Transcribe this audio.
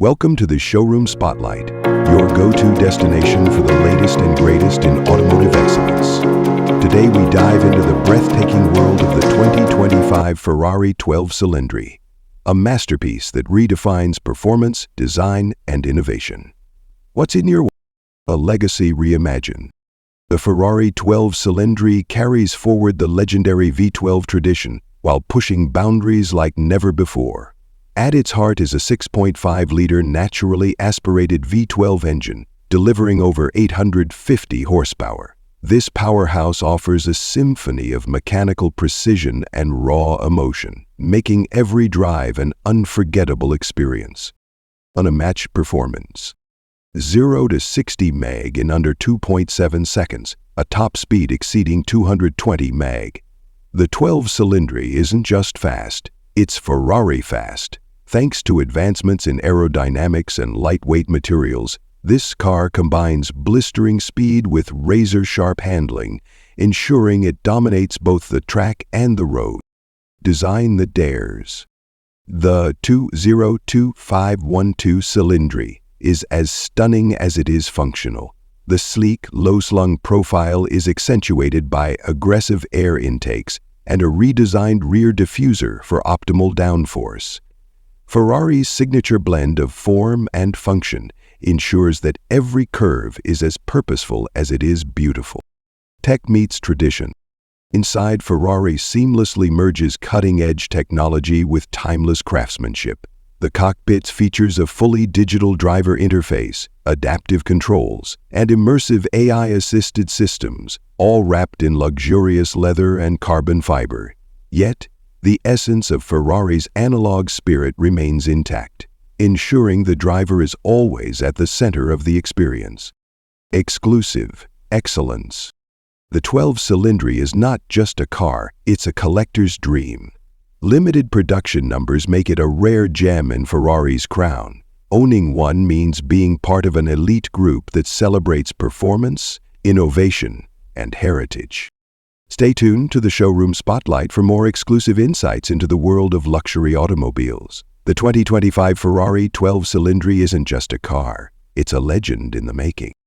Welcome to the Showroom Spotlight, your go-to destination for the latest and greatest in automotive excellence. Today we dive into the breathtaking world of the 2025 Ferrari 12 Cilindri, a masterpiece that redefines performance, design, and innovation. What's in your way? A legacy reimagined. The Ferrari 12 Cilindri carries forward the legendary V12 tradition while pushing boundaries like never before. At its heart is a 6.5-liter naturally aspirated V12 engine, delivering over 850 horsepower. This powerhouse offers a symphony of mechanical precision and raw emotion, making every drive an unforgettable experience. Unmatched performance. 0 to 60 mph in under 2.7 seconds, a top speed exceeding 220 mph. The 12 Cilindri isn't just fast, it's Ferrari fast. Thanks to advancements in aerodynamics and lightweight materials, this car combines blistering speed with razor-sharp handling, ensuring it dominates both the track and the road. Design that dares. The 202512 Cilindri is as stunning as it is functional. The sleek, low-slung profile is accentuated by aggressive air intakes and a redesigned rear diffuser for optimal downforce. Ferrari's signature blend of form and function ensures that every curve is as purposeful as it is beautiful. Tech meets tradition. Inside, Ferrari seamlessly merges cutting-edge technology with timeless craftsmanship. The cockpit features a fully digital driver interface, adaptive controls, and immersive AI-assisted systems, all wrapped in luxurious leather and carbon fiber. Yet, the essence of Ferrari's analog spirit remains intact, ensuring the driver is always at the center of the experience. Exclusive excellence. The 12 Cilindri is not just a car, it's a collector's dream. Limited production numbers make it a rare gem in Ferrari's crown. Owning one means being part of an elite group that celebrates performance, innovation, and heritage. Stay tuned to the Showroom Spotlight for more exclusive insights into the world of luxury automobiles. The 2025 Ferrari 12 Cilindri isn't just a car, it's a legend in the making.